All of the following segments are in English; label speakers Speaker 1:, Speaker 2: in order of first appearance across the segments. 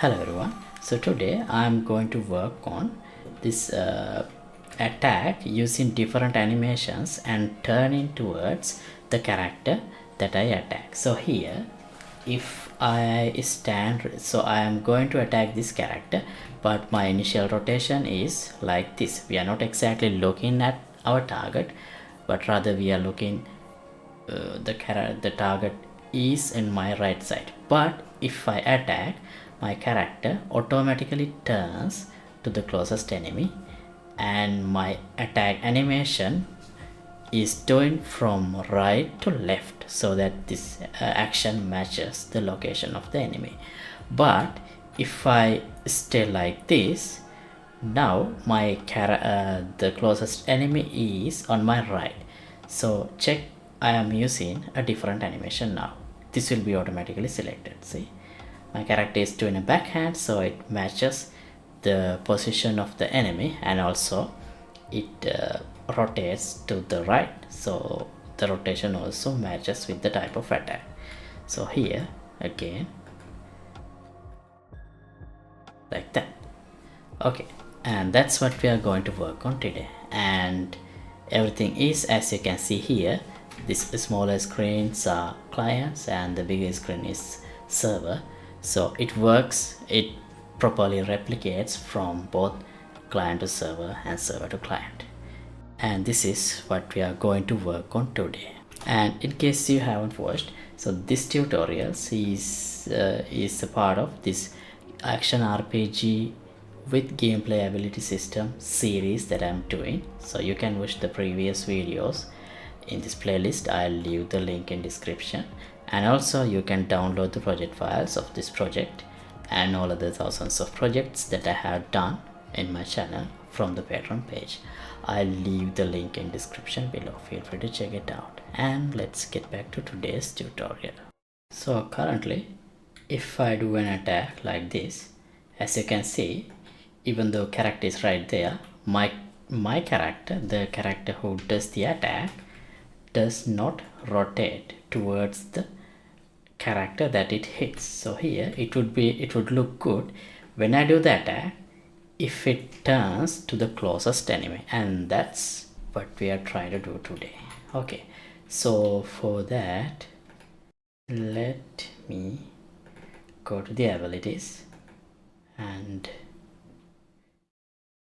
Speaker 1: Hello everyone. So today I'm going to work on this attack using different animations and turning towards the character that I attack. So here if I stand, so I am going to attack this character, but my initial rotation is like this. We are not exactly looking at our target, but rather we are looking the target is in my right side. But if I attack, my character automatically turns to the closest enemy, and my attack animation is doing from right to left, so that this action matches the location of the enemy. But if I stay like this, now my the closest enemy is on my right. So check, I am using a different animation now. This will be automatically selected. See, my character is doing a backhand, so it matches the position of the enemy, and also it rotates to the right, so the rotation also matches with the type of attack. So here again, like that. Okay, and that's what we are going to work on today. And everything is, as you can see here, this smaller screens are clients and the bigger screen is server. So it works, it properly replicates from both client to server and server to client. And this is what we are going to work on today. And in case you haven't watched, so this tutorial is a part of this action RPG with gameplay ability system series that I'm doing. So you can watch the previous videos in this playlist. I'll leave the link in description, and also you can download the project files of this project and all other thousands of projects that I have done in my channel from the Patreon page. I'll leave the link in description below. Feel free to check it out, and let's get back to today's tutorial. So currently, if I do an attack like this, as you can see, even though character is right there, my character, the character who does the attack, does not rotate towards the character that it hits. So here it would look good when I do the attack if it turns to the closest enemy, and that's what we are trying to do today. Okay, so for that, let me go to the abilities, and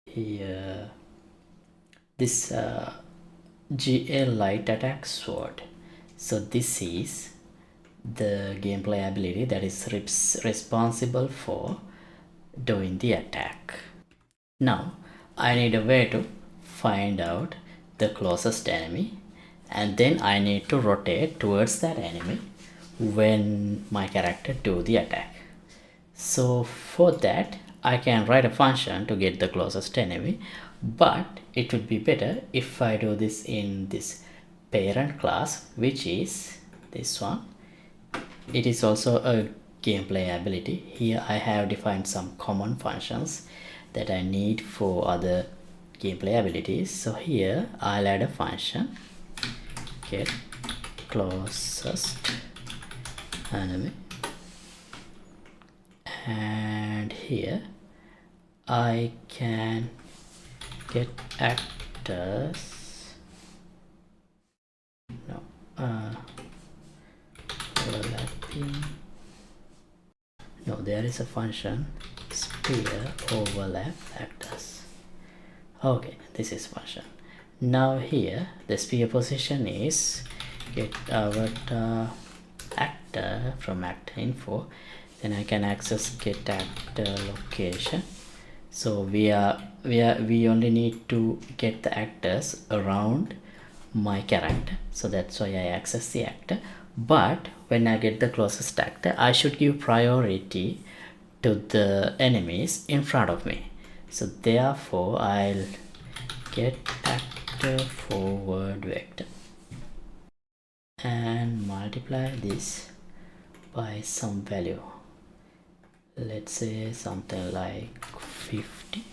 Speaker 1: here this GA light attack sword. So this is the gameplay ability that is responsible for doing the attack. Now I need a way to find out the closest enemy, and then I need to rotate towards that enemy when my character do the attack. So for that, I can write a function to get the closest enemy, but it would be better if I do this in this parent class, which is this one. It is also a gameplay ability. Here I have defined some common functions that I need for other gameplay abilities. So here I'll add a function, get closest enemy, and here I can get actors, no, overlapping, no, there is a function sphere overlap actors. Okay, this is function. Now here the sphere position is get avatar actor from actor info, then I can access get actor location. So we only need to get the actors around my character, so that's why I access the actor. But when I get the closest actor, I should give priority to the enemies in front of me. So therefore I'll get actor forward vector and multiply this by some value, let's say something like 50.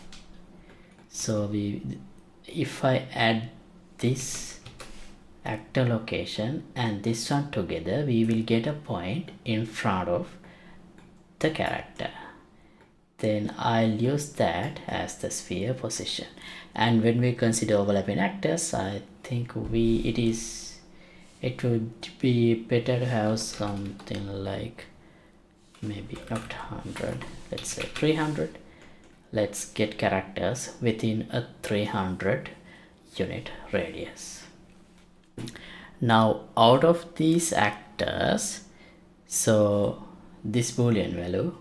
Speaker 1: So if I add this actor location and this one together, we will get a point in front of the character. then I'll use that as the sphere position. And when we consider overlapping actors, I think it would be better to have something like maybe not 100, let's say 300. Let's get characters within a 300 unit radius. Now out of these actors, so this boolean value,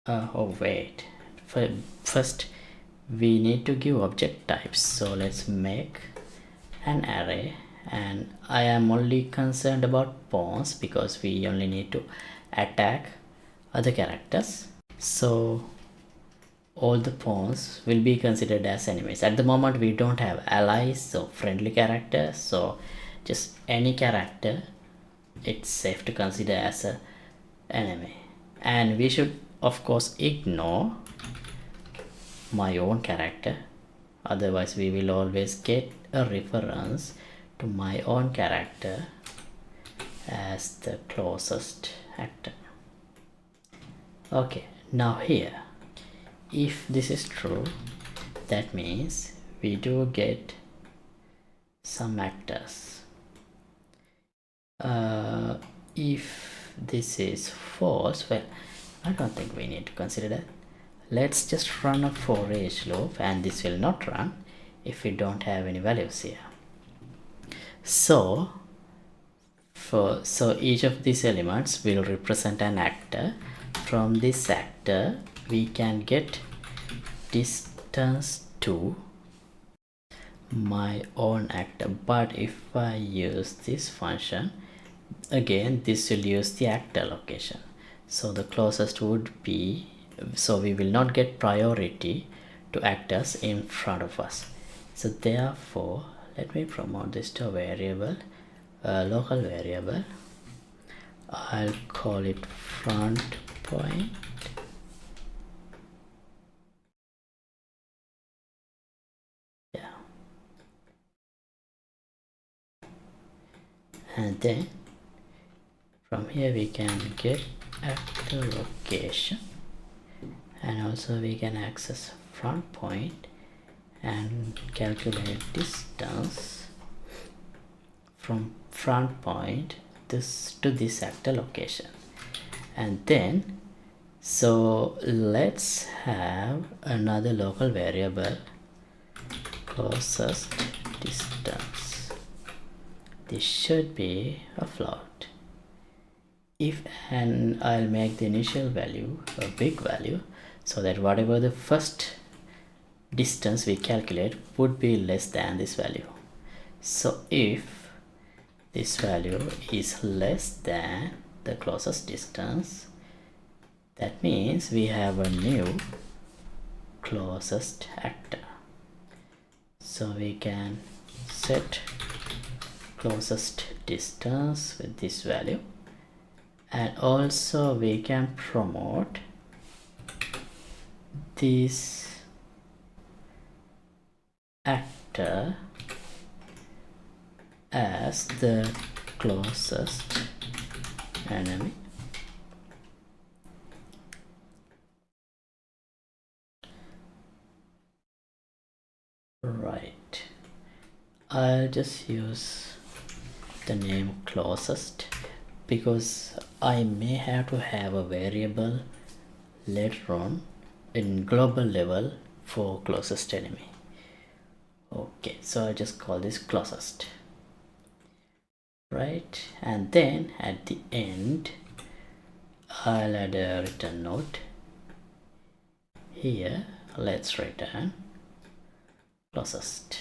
Speaker 1: oh wait, first we need to give object types. So let's make an array, and I am only concerned about pawns because we only need to attack other characters. So all the pawns will be considered as enemies. At the moment we don't have allies, so friendly characters, so just any character it's safe to consider as a enemy. And we should of course ignore my own character, otherwise we will always get a reference to my own character as the closest actor. Okay, now here, if this is true, that means we do get some actors. If this is false, well, I don't think we need to consider that. Let's just run a for each loop, and this will not run if we don't have any values here. So each of these elements will represent an actor. From this actor we can get distance to my own actor. But if I use this function, again this will use the actor location, so the closest would be, so we will not get priority to actors in front of us. So therefore let me promote this to a variable, a local variable. I'll call it front point. Yeah, and then from here we can get actor location, and also we can access front point and calculate distance from front point this to this actor location. And then so let's have another local variable, closest distance. This should be a float. And I'll make the initial value a big value, so that whatever the first distance we calculate would be less than this value. So if this value is less than the closest distance, that means we have a new closest actor. So we can set closest distance with this value, and also we can promote this actor as the closest enemy. Right, I'll just use the name closest because I may have to have a variable later on in global level for closest enemy. Okay, so I just call this closest, right? And then at the end I'll add a return note here. Let's return closest.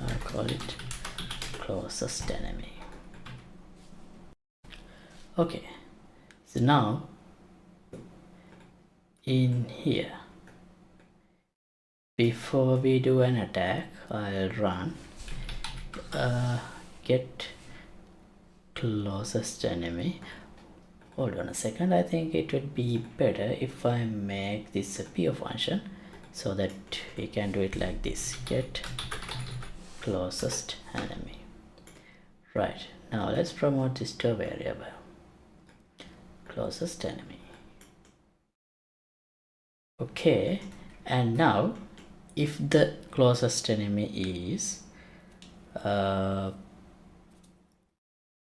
Speaker 1: I'll call it closest enemy. Okay, so now in here, before we do an attack, I'll run get closest enemy. Hold on a second, I think it would be better if I make this a pure function, so that we can do it like this: get closest enemy. Right, now let's promote this to a variable, closest enemy. Okay, and now if the closest enemy is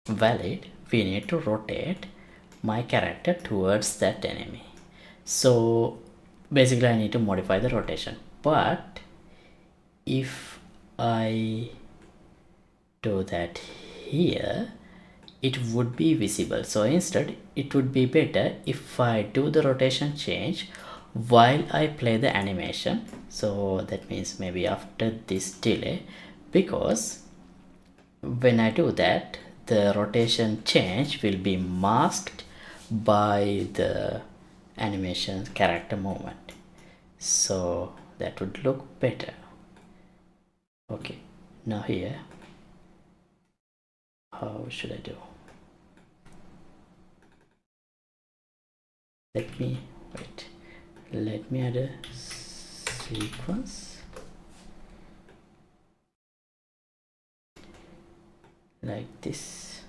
Speaker 1: valid, we need to rotate my character towards that enemy. So basically I need to modify the rotation, but if I do that here, it would be visible. So instead it would be better if I do the rotation change while I play the animation. So that means maybe after this delay, because when I do that, the rotation change will be masked by the animation character movement. So that would look better. Okay, now here, how should I do? Let me add a sequence like this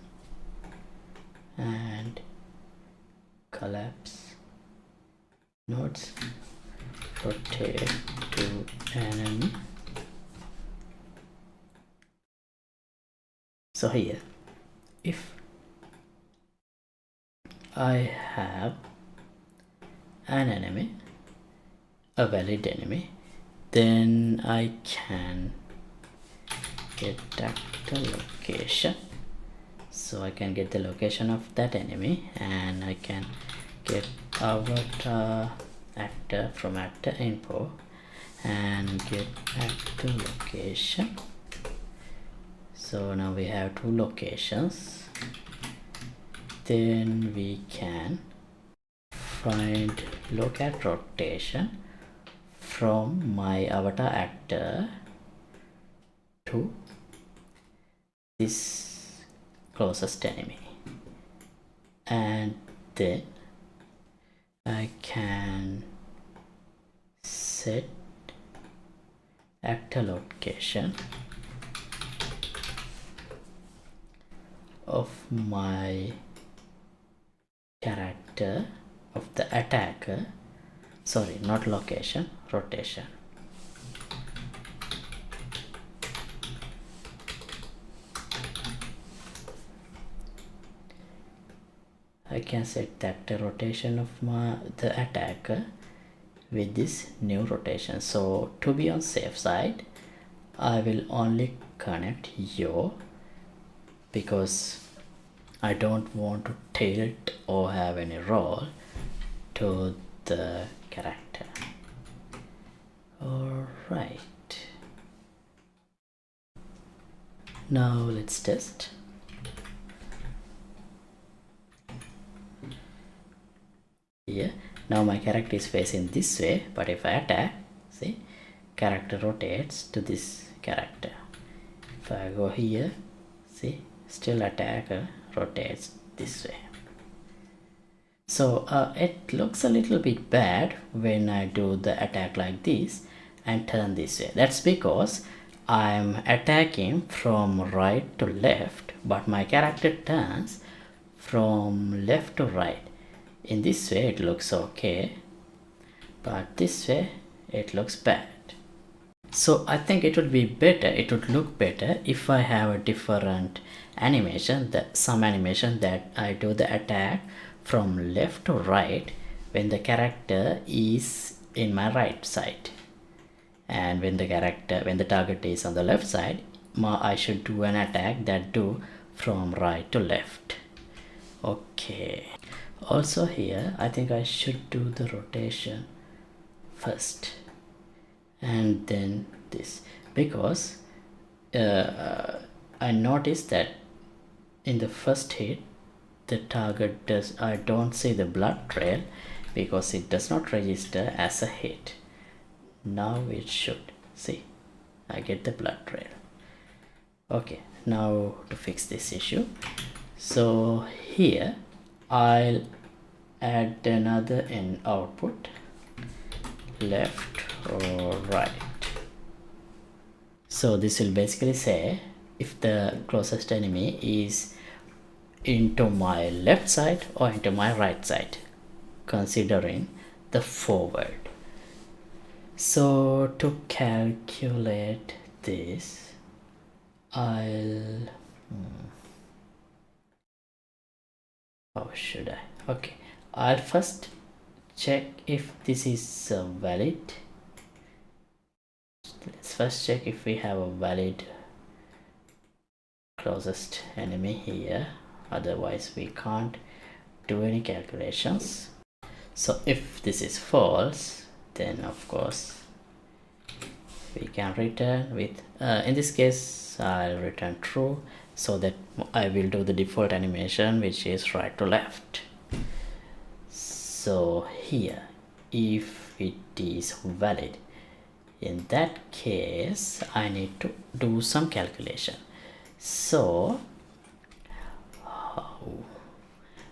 Speaker 1: and collapse nodes, rotate to enemy. So here, if I have an enemy, a valid enemy, then I can get actor location. So I can get the location of that enemy, and I can get avatar actor from actor info and get actor location. So now we have two locations. Then we can find look at rotation from my avatar actor to this closest enemy, and then I can set actor location of my character of the attacker, sorry, not location, rotation. I can set that the rotation of the attacker with this new rotation. So to be on safe side, I will only connect yo, because I don't want to tilt or have any roll to the character. Alright, now let's test. Here, now my character is facing this way, but if I attack, see, character rotates to this character. If I go here, see, still attacker rotates this way. So it looks a little bit bad when I do the attack like this and turn this way. That's because I'm attacking from right to left, but my character turns from left to right. In this way it looks okay, but this way it looks bad. So I think it would be better, it would look better if I have a different animation, some animation that I do the attack from left to right when the character is in my right side, and when the target is on the left side, I should do an attack that do from right to left. Okay, also here I think I should do the rotation first and then this, because I noticed that in the first hit the target I don't see the blood trail because it does not register as a hit. Now it should, see, I get the blood trail. Okay, now to fix this issue, so here I'll add another in output, left or right. So this will basically say if the closest enemy is into my left side or into my right side, considering the forward. So to calculate this, I'll how should I? Okay, I'll first check if this is valid. Let's first check if we have a valid closest enemy here, otherwise we can't do any calculations. So if this is false, then of course we can return with in this case I'll return true, so that I will do the default animation, which is right to left. So here, if it is valid, in that case I need to do some calculation. So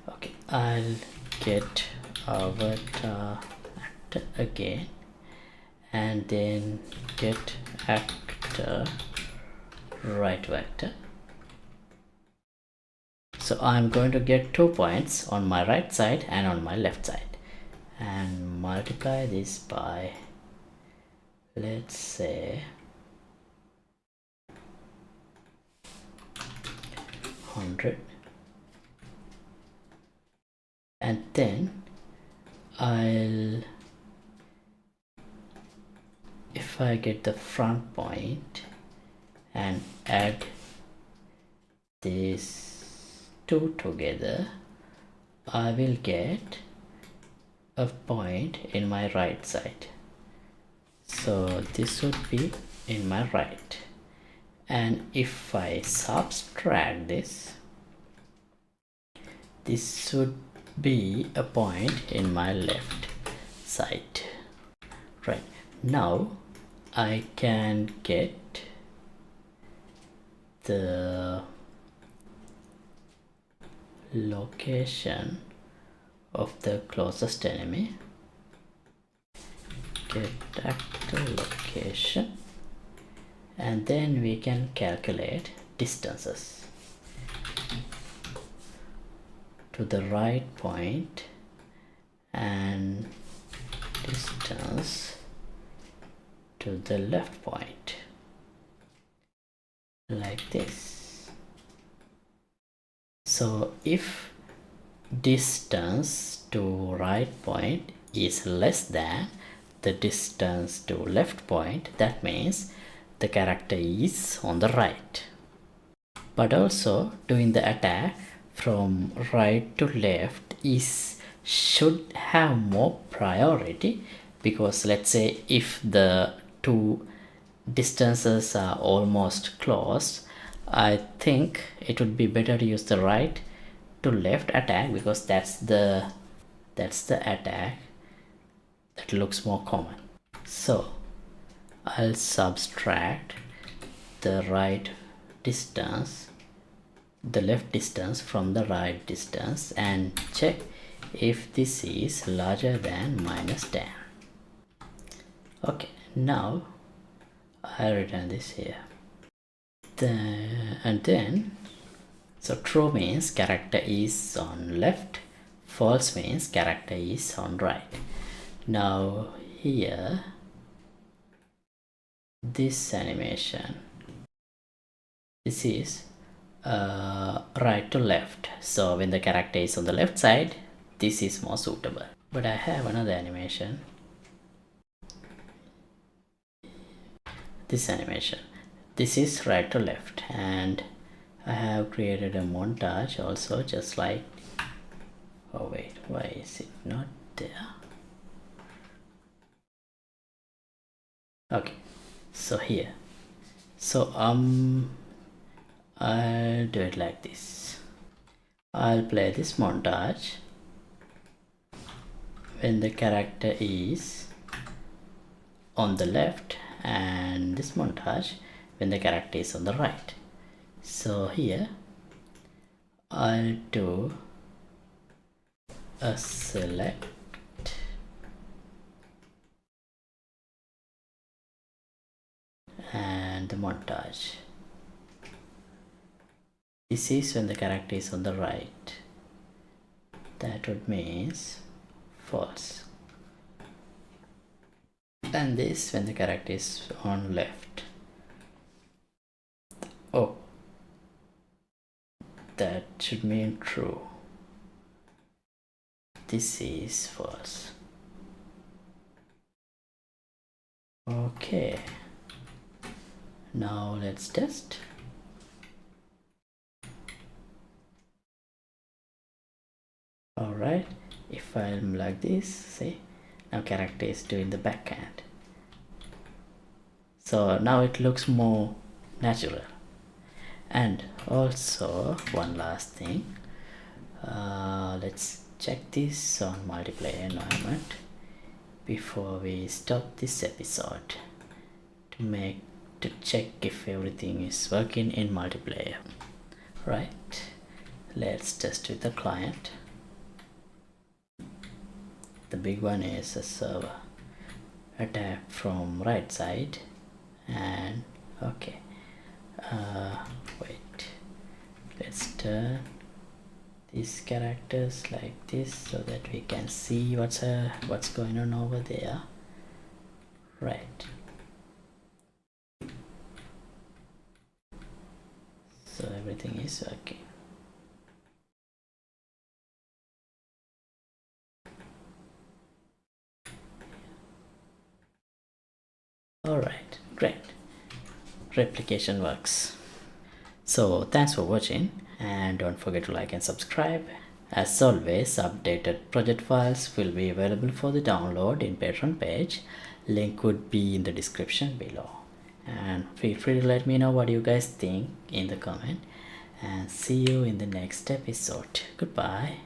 Speaker 1: okay, I'll get avatar actor again, and then get actor right vector. So I'm going to get 2 points on my right side and on my left side, and multiply this by, let's say, 100, and then if I get the front point and add these two together, I will get a point in my right side. So this would be in my right, and if I subtract this, this would be a point in my left side. Right, now I can get the location of the closest enemy, get actor location, and then we can calculate distances to the right point and distance to the left point, like this. So if distance to right point is less than the distance to left point, that means the character is on the right. But also doing the attack from right to left should have more priority, because let's say if the two distances are almost close, I think it would be better to use the right to left attack, because that's the attack that looks more common. So I'll subtract the right distance, the left distance from the right distance, and check if this is larger than -10. Okay, now I'll return this here. And then so true means character is on left, false means character is on right. Now here, this animation, this is right to left, so when the character is on the left side, this is more suitable. But I have another animation, this animation, this is right to left, and I have created a montage also, just like, oh wait, why is it not there? Okay, so here, so I'll do it like this. I'll play this montage when the character is on the left, and this montage when the character is on the right. So here I'll do a select and the montage. This is when the character is on the right. That would means false. And this when the character is on left. Oh, that should mean true. This is false. Okay, now let's test. Alright, if I'm like this, see, now character is doing the backhand. So now it looks more natural. And also one last thing, let's check this on multiplayer environment before we stop this episode to check if everything is working in multiplayer. Right, let's test with the client. The big one is a server attack from right side, and okay, wait, let's turn these characters like this so that we can see what's going on over there. Right, so everything is working. Alright, great, replication works. So thanks for watching, and don't forget to like and subscribe. As always, updated project files will be available for the download in Patreon page. Link would be in the description below. And feel free to let me know what you guys think in the comment. And see you in the next episode. Goodbye.